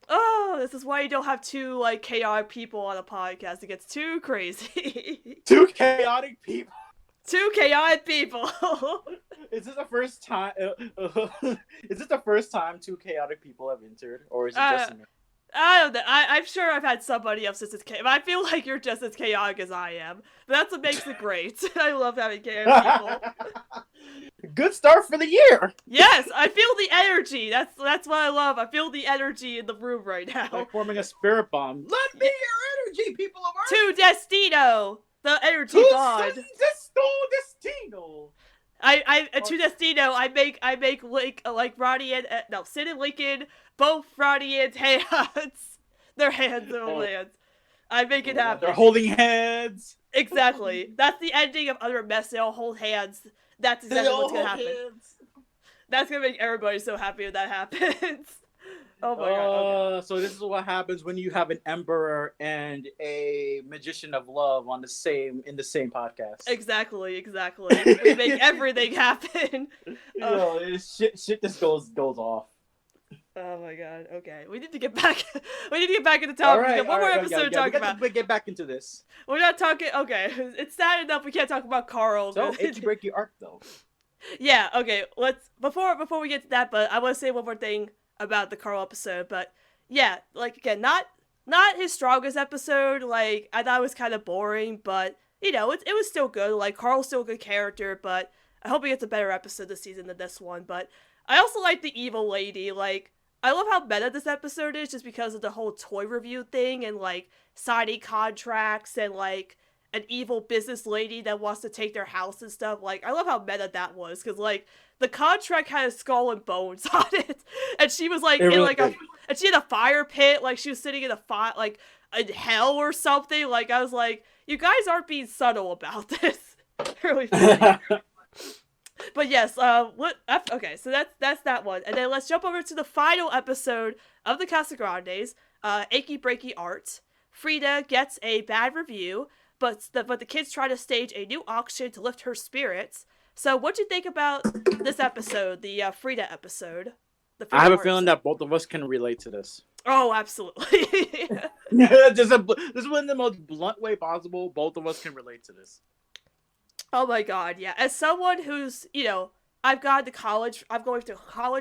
Oh, this is why you don't have two like chaotic people on a podcast. It gets too crazy. Two chaotic people. Two chaotic people. Is this the first time? Is this the first time two chaotic people have entered, or is it just me? I don't know. I'm sure I've had somebody else just as chaotic. I feel like you're just as chaotic as I am. But that's what makes it great. I love having chaotic people. Good start for the year. Yes, I feel the energy. That's what I love. I feel the energy in the room right now. Like forming a spirit bomb. Let me your energy, people of Earth. To Destino, the energy god. Destino. To Destino, I make like Ronnie and Sid and Lincoln, both Ronnie and hands. Their hands are holding hands. I make it happen. They're holding hands. Exactly. That's the ending of Utter Mess. They all hold hands. That's exactly what's gonna happen. That's gonna make everybody so happy when that happens. Oh my god. Okay. So this is what happens when you have an Emperor and a Magician of Love in the same podcast. Exactly. We make everything happen. Shit just goes off. Oh my god. Okay, we need to get back. We need to get back into topic. Right, one more episode to talk about. We get back into this. We're not talking. Okay, it's sad enough we can't talk about Carl. So Achy Breaky Art though. Yeah. Okay. Let's before we get to that, but I want to say one more thing about the Carl episode. But yeah, like again, not his strongest episode. Like I thought it was kind of boring, but you know, it was still good. Like Carl's still a good character, but I hope he gets a better episode this season than this one. But I also like the evil lady. Like I love how meta this episode is just because of the whole toy review thing and like signing contracts and like an evil business lady that wants to take their house and stuff. Like I love how meta that was because like the contract had a skull and bones on it, and she was like and she had a fire pit. Like she was sitting in a fire like in hell or something. Like I was like, you guys aren't being subtle about this. Really funny. But yes, okay, so that's that one. And then let's jump over to the final episode of the Casagrandes, Achy Breaky Art. Frida gets a bad review, but the kids try to stage a new auction to lift her spirits. So what'd you think about this episode, the Frida episode? I have a feeling that both of us can relate to this. Oh, absolutely. This is one of the most blunt way possible. Both of us can relate to this. Oh my god, yeah. As someone who's, you know, I'm going to college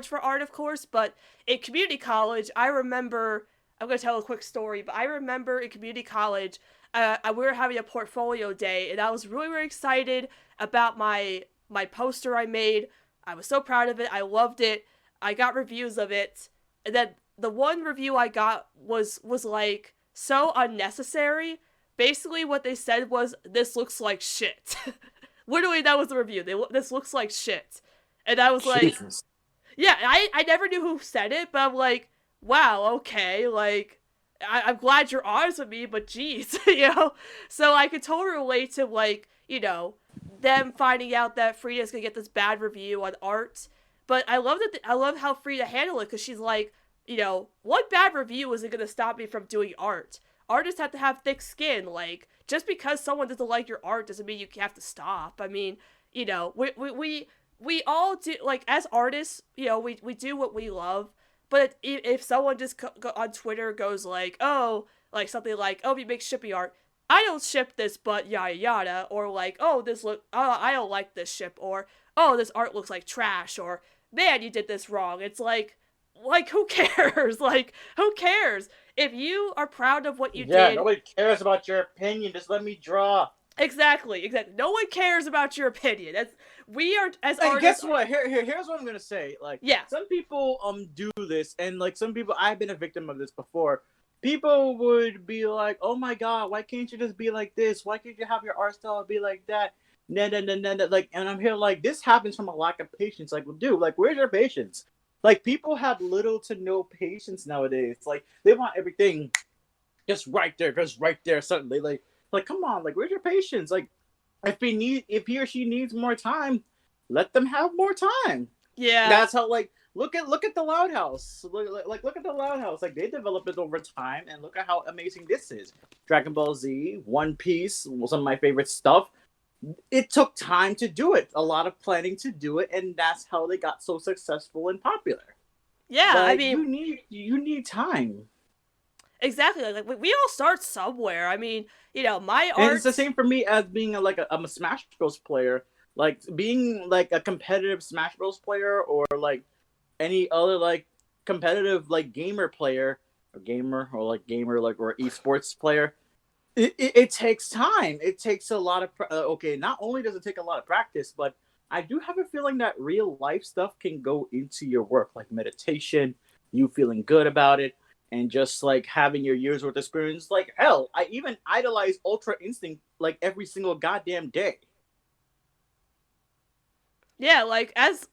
for art, of course, but in community college, I remember, I'm going to tell a quick story, but I remember in community college, we were having a portfolio day, and I was really, really excited about my poster I made. I was so proud of it. I loved it. I got reviews of it, and then the one review I got was like, so unnecessary. Basically, what they said was, this looks like shit. Literally, that was the review. This looks like shit. And I was like, Jesus. Yeah, I never knew who said it, but I'm like, wow, okay, like, I'm glad you're honest with me, but geez, you know? So I could totally relate to, like, you know, them finding out that Frida's gonna get this bad review on art, But I love I love how Frida handled it, because she's like, one bad review isn't going to stop me from doing art. Artists have to have thick skin. Like, just because someone doesn't like your art doesn't mean you have to stop. I mean, we all do, like, as artists, we do what we love. But if someone just on Twitter goes like, oh, like something like, oh, you make shippy art, I don't ship this, but yada yada, or like, oh, I don't like this ship, or oh, this art looks like trash, or man, you did this wrong. It's like who cares? Like, who cares? If you are proud of what you did. Yeah, nobody cares about your opinion. Just let me draw. Exactly. No one cares about your opinion. We are, as hey, artists. Guess what? Here's what I'm gonna say. Like, yeah, some people do this, and like some people, I've been a victim of this before. People would be like, "Oh my God, why can't you just be like this? Why can't you have your art style be like that?" Nah. Like, and I'm here like, this happens from a lack of patience. Like, well, dude, like, where's your patience? Like, people have little to no patience nowadays. Like, they want everything just right there, suddenly. Like, come on, like, where's your patience? Like, if he or she needs more time, let them have more time. Yeah. That's how, like, look at the Loud House. Look at the Loud House. Like, they developed it over time, and look at how amazing this is. Dragon Ball Z, One Piece, some of my favorite stuff. It took time to do it, a lot of planning to do it, and that's how they got so successful and popular. Yeah, like, I mean, you need time. Exactly, like we all start somewhere. I mean, my art. And it's the same for me as being a Smash Bros. Player. Like, being like a competitive Smash Bros. Player, or like any other like competitive like gamer player, or esports player. It takes time. It takes a lot of not only does it take a lot of practice, but I do have a feeling that real life stuff can go into your work, like meditation, you feeling good about it, and just like having your years worth of experience. Like, hell, I even idolize Ultra Instinct like every single goddamn day. Yeah, as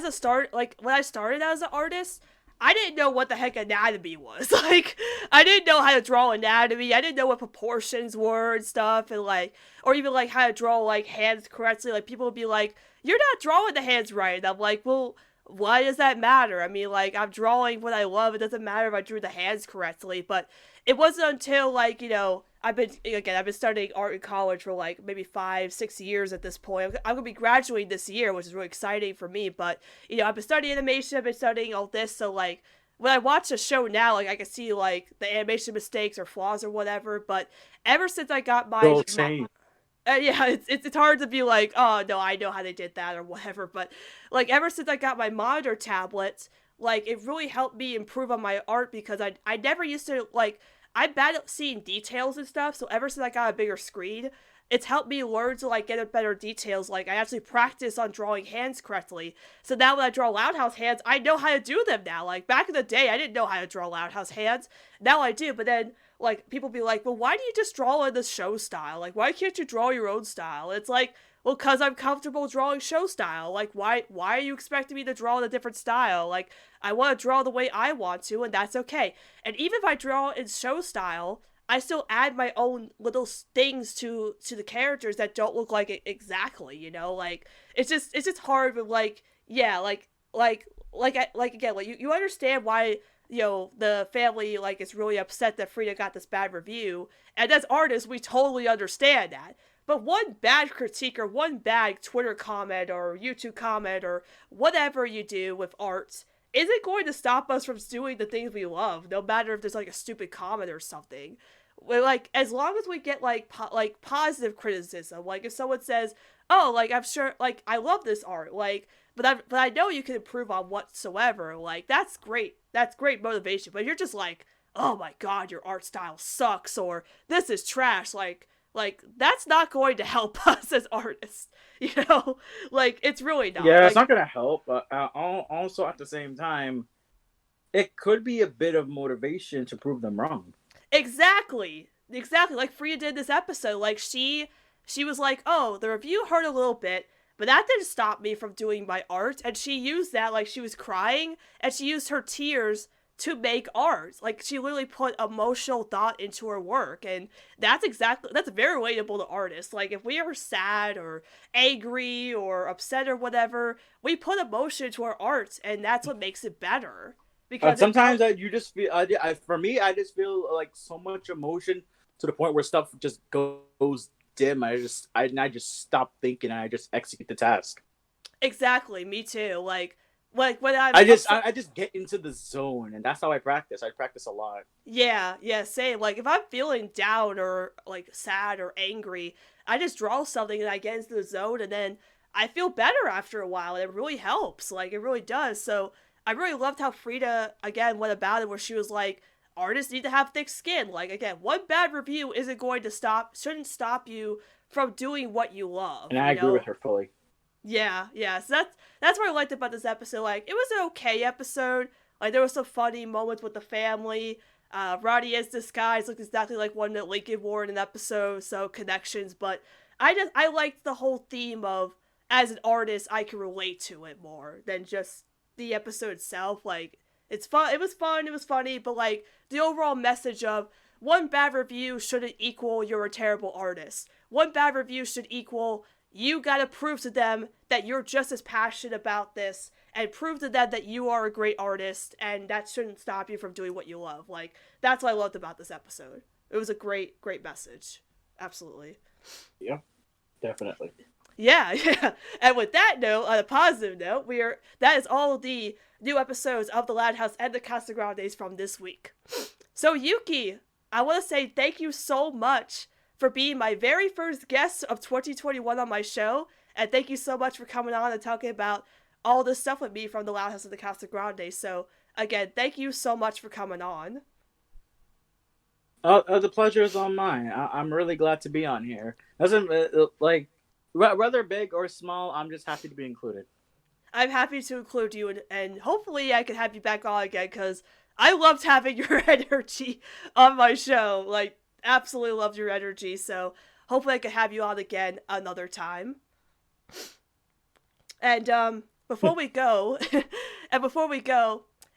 a start, like when I started as an artist, I didn't know what the heck anatomy was. Like, I didn't know how to draw anatomy. I didn't know what proportions were and stuff, and like, or even like how to draw like hands correctly. Like, people would be like, "You're not drawing the hands right." And I'm like, "Well, why does that matter? I mean, like, I'm drawing what I love. It doesn't matter if I drew the hands correctly." But it wasn't until like, I've been studying art in college for like maybe 5-6 years at this point. I'm gonna be graduating this year, which is really exciting for me. But I've been studying animation. I've been studying all this. So like, when I watch a show now, like, I can see like the animation mistakes or flaws or whatever. But ever since I got my yeah, it's hard to be like, oh no, I know how they did that or whatever. But like, ever since I got my monitor tablet, like, it really helped me improve on my art, because I never used to, like, I'm bad at seeing details and stuff. So ever since I got a bigger screen, it's helped me learn to like get better details. Like, I actually practice on drawing hands correctly. So now when I draw Loud House hands, I know how to do them now. Like, back in the day, I didn't know how to draw Loud House hands. Now I do. But then like, people be like, well, why do you just draw in the show style? Like, why can't you draw your own style? It's like, well, because I'm comfortable drawing show style. Like, why are you expecting me to draw in a different style? Like, I want to draw the way I want to, and that's okay. And even if I draw in show style, I still add my own little things to the characters that don't look like it exactly, Like, it's just hard, but like, yeah, again, like, you understand why, the family, like, is really upset that Frida got this bad review, and as artists, we totally understand that. But one bad critique or one bad Twitter comment or YouTube comment or whatever you do with art isn't going to stop us from doing the things we love, no matter if there's like a stupid comment or something. Like, as long as we get like positive criticism, like if someone says, "Oh, like, I'm sure, like, I love this art, like, but I know you can improve on whatsoever," like, that's great. That's great motivation. But you're just like, "Oh my God, your art style sucks," or "This is trash," like, that's not going to help us as artists, Like, it's really not. Yeah, like, it's not going to help, but also at the same time, it could be a bit of motivation to prove them wrong. Exactly. Like Frida did this episode. Like, she was like, "Oh, the review hurt a little bit, but that didn't stop me from doing my art." And she used that, like, she was crying, and she used her tears to make art. Like, she literally put emotional thought into her work, and that's very relatable to artists. Like, if we are sad or angry or upset or whatever, we put emotion into our art, and that's what makes it better. Because sometimes you just feel, for me, I just feel like so much emotion to the point where stuff just goes dim. I just stop thinking and I just execute the task. Exactly, me too. Like when I just get into the zone, and that's how I practice. I practice a lot. Yeah, same. Like, if I'm feeling down or, like, sad or angry, I just draw something and I get into the zone, and then I feel better after a while, and it really helps. Like, it really does. So, I really loved how Frida, again, went about it, where she was like, artists need to have thick skin. Like, again, one bad review shouldn't stop you from doing what you love. And I agree with her fully. Yeah. So that's what I liked about this episode. Like, it was an okay episode. Like, there was some funny moments with the family. Roddy as disguise looked exactly like one that Lincoln wore in an episode, so connections. But I liked the whole theme of, as an artist, I can relate to it more than just the episode itself. Like, it's fun. It was fun. It was funny. But, like, the overall message of one bad review shouldn't equal you're a terrible artist. One bad review should equal you gotta prove to them that you're just as passionate about this, and prove to them that you are a great artist, and that shouldn't stop you from doing what you love. Like, that's what I loved about this episode. It was a great message. Absolutely. Yeah, definitely. Yeah. And with that note, on a positive note, that is all of the new episodes of The Loud House and the Casagrandes from this week. So, Yuki, I want to say thank you so much for being my very first guest of 2021 on my show, and thank you so much for coming on and talking about all this stuff with me from The Loud House and the Casagrandes. So, again, thank you so much for coming on. The pleasure is all mine. I'm really glad to be on here. Doesn't like whether big or small, I'm just happy to be included. I'm happy to include you, and hopefully I can have you back on again, because I loved having your energy on my show. Like, absolutely loved your energy, so hopefully I can have you on again another time. And before we go,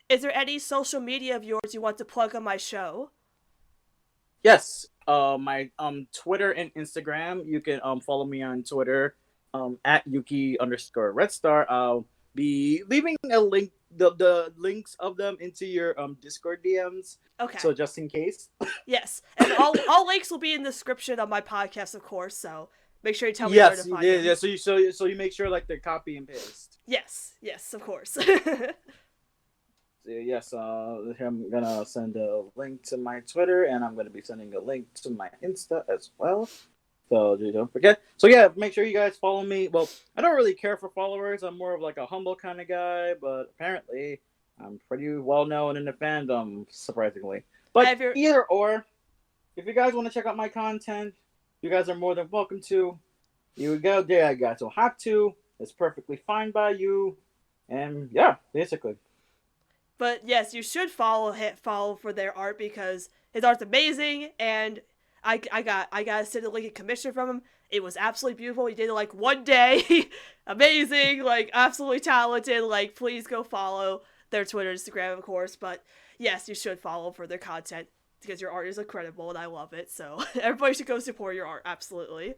is there any social media of yours you want to plug on my show? Yes, my Twitter and Instagram. You can follow me on Twitter at Yuki_Redstar. I'll be leaving a link, the links of them into your Discord DMs. Okay. So just in case. Yes, and all links will be in the description of my podcast, of course. So make sure you tell me where to find them. Yeah. So you make sure like they're copy and paste. Yes, of course. Yes, I'm gonna send a link to my Twitter, and I'm gonna be sending a link to my Insta as well. So don't forget. So yeah, make sure you guys follow me. Well, I don't really care for followers. I'm more of like a humble kind of guy, but apparently I'm pretty well known in the fandom, surprisingly. But either or, if you guys want to check out my content, you guys are more than welcome to. You go there, you guys don't have to. It's perfectly fine by you. And yeah, basically. But yes, you should follow for their art, because his art's amazing, and I got a Lincoln commission from him. It was absolutely beautiful. He did it like one day. Amazing, like absolutely talented. Like, please go follow their Twitter, Instagram, of course. But yes, you should follow for their content, because your art is incredible and I love it. So everybody should go support your art. Absolutely.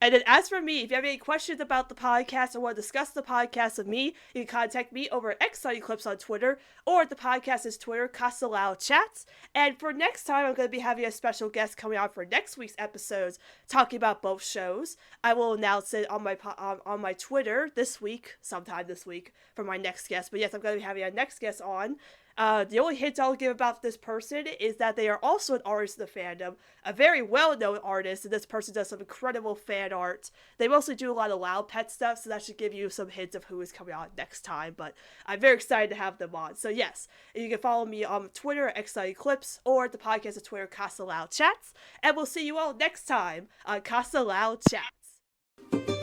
And then as for me, if you have any questions about the podcast or want to discuss the podcast with me, you can contact me over at XStudyClips on Twitter, or at the podcast's Twitter, Casagrandes Chats. And for next time, I'm going to be having a special guest coming on for next week's episodes, talking about both shows. I will announce it on my Twitter sometime this week, for my next guest. But yes, I'm going to be having a next guest on. The only hint I'll give about this person is that they are also an artist in the fandom, a very well-known artist, and this person does some incredible fan art. They mostly do a lot of Loud Pet stuff, so that should give you some hints of who is coming on next time, but I'm very excited to have them on. So yes, you can follow me on Twitter at XStudyClips, or at the podcast of Twitter, Casagrandes Chats, and we'll see you all next time on Casagrandes Chats.